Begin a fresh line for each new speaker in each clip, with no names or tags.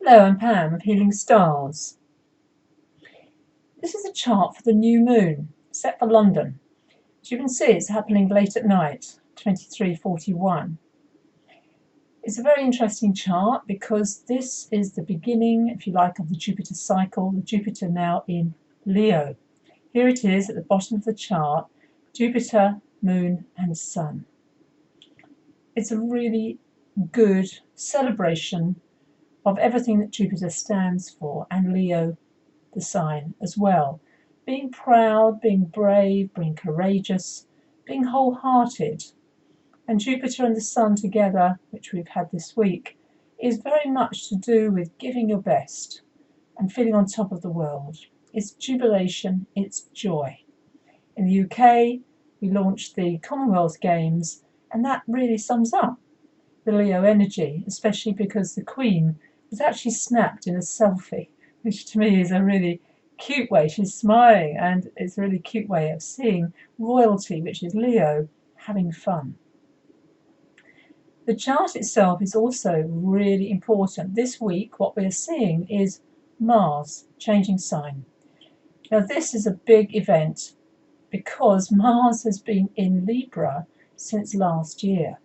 Hello, I'm Pam of Healing Stars. This is a chart for the new moon, set for London. As you can see, it's happening late at night, 23:41. It's a very interesting chart because this is the beginning, if you like, of the Jupiter cycle, the Jupiter now in Leo. Here it is at the bottom of the chart, Jupiter, Moon and Sun. It's a really good celebration of everything that Jupiter stands for, and Leo, the sign, as well. Being proud, being brave, being courageous, being wholehearted. And Jupiter and the Sun together, which we've had this week, is very much to do with giving your best and feeling on top of the world. It's jubilation, it's joy. In the UK, we launched the Commonwealth Games, and that really sums up the Leo energy, especially because the Queen was actually snapped in a selfie, which to me is a really cute way. She's smiling, and it's a really cute way of seeing royalty, which is Leo, having fun. The chart itself is also really important. This week, what we're seeing is Mars changing sign. Now, this is a big event because Mars has been in Libra since last year.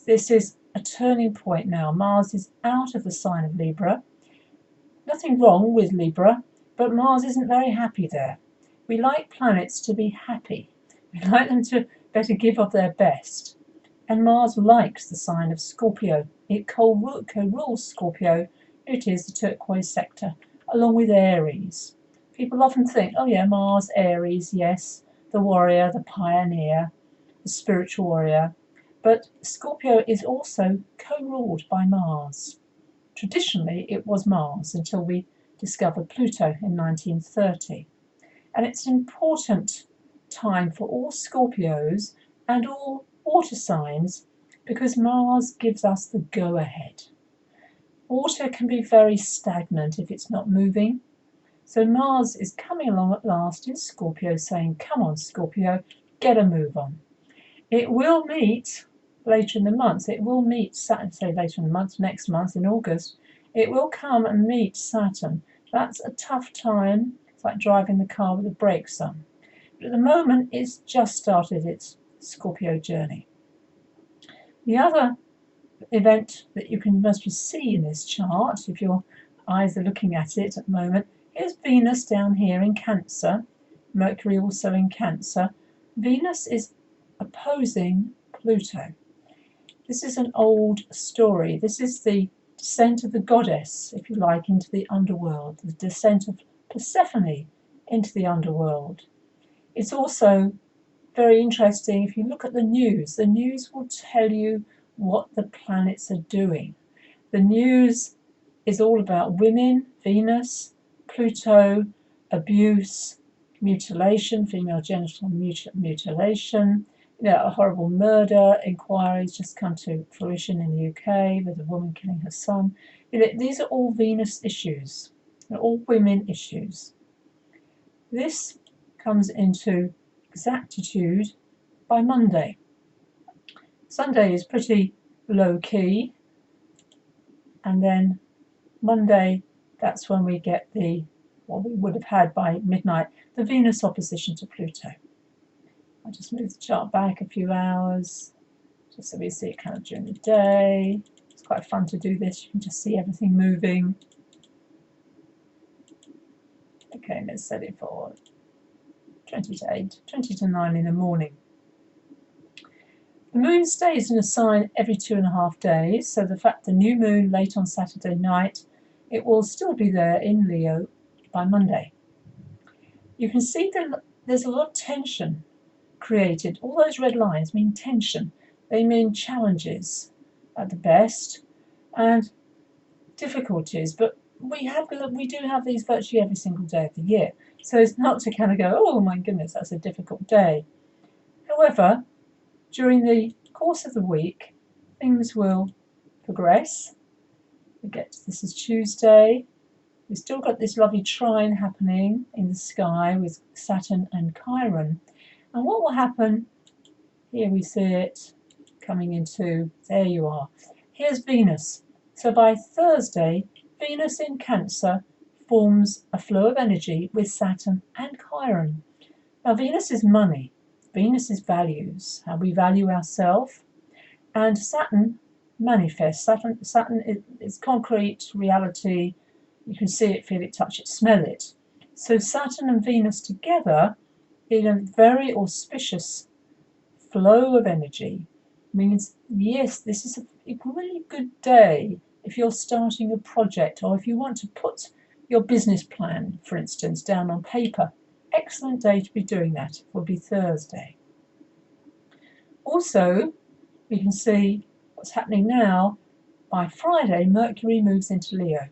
This is a turning point now. Mars is out of the sign of Libra. Nothing wrong with Libra, but Mars isn't very happy there. We like planets to be happy. We like them to better give of their best. And Mars likes the sign of Scorpio. It co-rules Scorpio. It is the turquoise sector, along with Aries. People often think, oh yeah, Mars, Aries, yes, the warrior, the pioneer, the spiritual warrior. But Scorpio is also co-ruled by Mars. Traditionally, it was Mars until we discovered Pluto in 1930. And it's an important time for all Scorpios and all water signs because Mars gives us the go-ahead. Water can be very stagnant if it's not moving. So Mars is coming along at last in Scorpio saying, come on, Scorpio, get a move on. It will meet later in the month. It will meet Saturn, say later in the month, next month in August. It will come and meet Saturn. That's a tough time. It's like driving the car with the brakes on. But at the moment, it's just started its Scorpio journey. The other event that you can mostly see in this chart, if your eyes are looking at it at the moment, is Venus down here in Cancer. Mercury also in Cancer. Venus is opposing Pluto. This is an old story. This is the descent of the goddess, if you like, into the underworld, the descent of Persephone into the underworld. It's also very interesting if you look at the news. The news will tell you what the planets are doing. The news is all about women, Venus, Pluto, abuse, mutilation, female genital mutilation. A horrible murder inquiries just come to fruition in the UK with a woman killing her son. These are all Venus issues. They're all women issues. This comes into exactitude by Monday. Sunday is pretty low-key, and then Monday, that's when we get what we would have had by midnight, the Venus opposition to Pluto. I'll just move the chart back a few hours, just so we see it kind of during the day. It's quite fun to do this. You can just see everything moving. Okay, let's set it for 20 to 9 in the morning. The moon stays in a sign every 2.5 days, so the fact the new moon late on Saturday night, it will still be there in Leo by Monday. You can see that there's a lot of tension created. All those red lines mean tension. They mean challenges at the best and difficulties, but we do have these virtually every single day of the year. So it's not to kind of go, oh my goodness, that's a difficult day. However, during the course of the week, things will progress. This is Tuesday. We've still got this lovely trine happening in the sky with Saturn and Chiron. And what will happen, here we see it coming into, there you are. Here's Venus. So by Thursday, Venus in Cancer forms a flow of energy with Saturn and Chiron. Now, Venus is money, Venus is values, how we value ourselves, and Saturn manifests. Saturn is concrete reality. You can see it, feel it, touch it, smell it. So Saturn and Venus together in a very auspicious flow of energy means, yes, this is a really good day if you're starting a project, or if you want to put your business plan, for instance, down on paper. Excellent day to be doing that. It will be Thursday. Also, we can see what's happening now. By Friday, Mercury moves into Leo.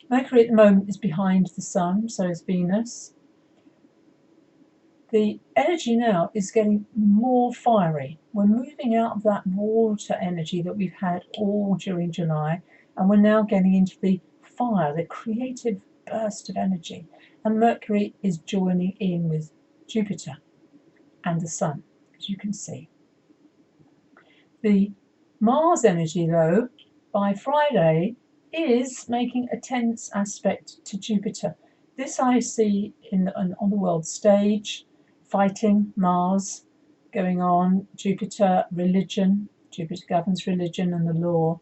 Mercury at the moment is behind the Sun, so is Venus. The energy now is getting more fiery. We're moving out of that water energy that we've had all during July, and we're now getting into the fire, the creative burst of energy. And Mercury is joining in with Jupiter and the Sun, as you can see. The Mars energy, though, by Friday is making a tense aspect to Jupiter. This I see on the world stage. Fighting, Mars going on, Jupiter, religion. Jupiter governs religion and the law.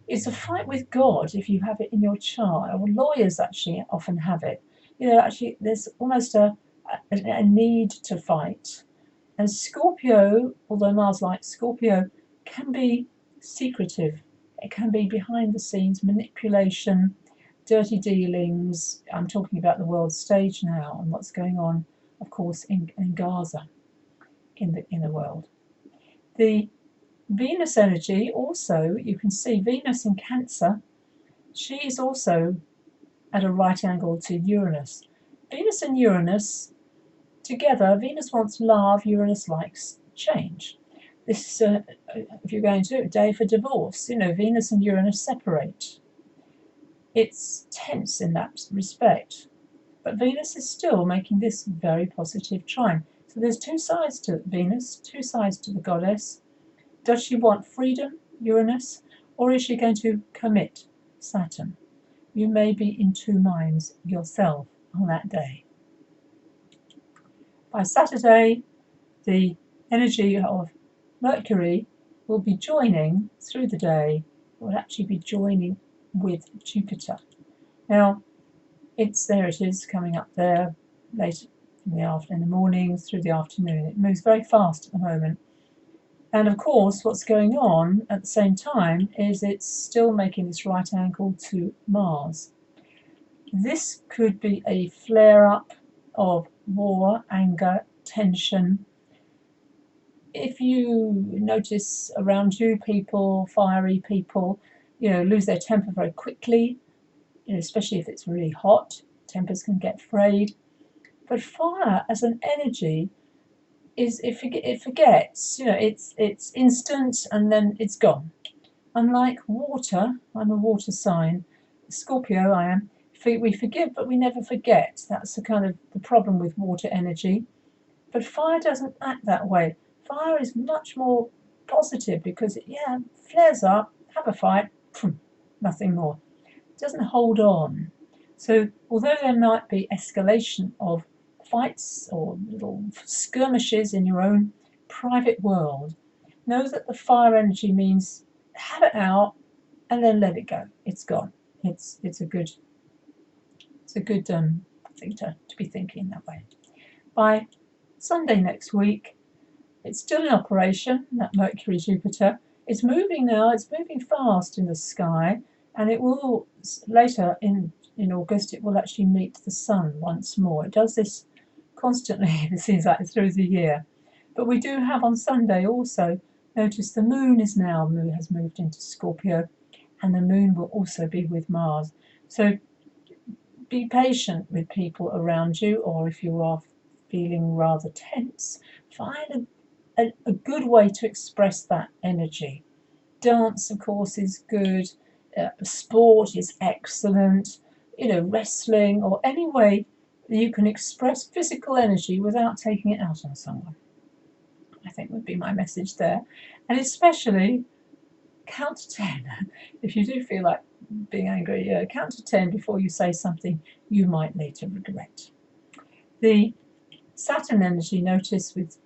It's a fight with God if you have it in your chart, or lawyers actually often have it. Actually there's almost a need to fight. And Scorpio, although Mars likes Scorpio, can be secretive. It can be behind the scenes, manipulation, dirty dealings. I'm talking about the world stage now and what's going on, of course, in Gaza, in the world. The Venus energy also, you can see Venus in Cancer, she is also at a right angle to Uranus. Venus and Uranus together, Venus wants love, Uranus likes change. This is, if you're going to, a day for divorce. Venus and Uranus separate. It's tense in that respect. But Venus is still making this very positive trine. So there's two sides to Venus, two sides to the goddess. Does she want freedom, Uranus, or is she going to commit, Saturn? You may be in two minds yourself on that day. By Saturday, the energy of Mercury will be joining through the day, will actually be joining with Jupiter. Now, there it is, coming up there late in the morning through the afternoon. It moves very fast at the moment. And of course, what's going on at the same time is it's still making this right angle to Mars. This could be a flare-up of war, anger, tension. If you notice around you people, fiery people, lose their temper very quickly, especially if it's really hot, tempers can get frayed. But fire as an energy it forgets, it's instant and then it's gone. Unlike water, I'm a water sign, Scorpio I am, we forgive but we never forget. That's the problem with water energy. But fire doesn't act that way. Fire is much more positive because it flares up, have a fight, nothing more. It doesn't hold on. So although there might be escalation of fights or little skirmishes in your own private world, know that the fire energy means have it out and then let it go. It's gone. It's a good thing to be thinking that way. By Sunday next week, it's still in operation, that Mercury Jupiter. It's moving now, it's moving fast in the sky, and it will later in August, it will actually meet the Sun once more. It does this constantly, it seems like, through the year. But we do have on Sunday also, notice the Moon has moved into Scorpio, and the Moon will also be with Mars. So be patient with people around you, or if you are feeling rather tense, find a good way to express that energy. Dance, of course, is good. Sport is excellent. Wrestling, or any way that you can express physical energy without taking it out on someone, I think would be my message there. And especially count to 10 if you do feel like being angry. Count to 10 before you say something you might later regret. The Saturn energy, notice, with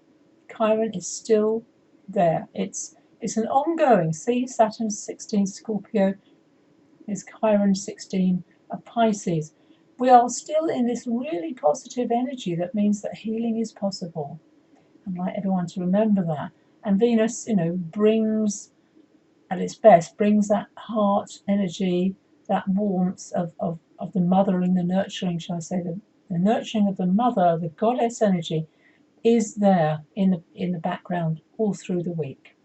Chiron is still there. It's an ongoing. See, Saturn 16 Scorpio is Chiron 16 of Pisces. We are still in this really positive energy that means that healing is possible. I'd like everyone to remember that. And Venus, brings, at its best, brings that heart energy, that warmth of the mothering, the nurturing, shall I say, the nurturing of the mother, the goddess energy, is there in the background all through the week.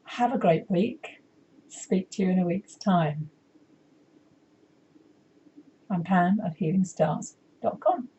Have a great week. Speak to you in a week's time. I'm Pam at healingstars.com.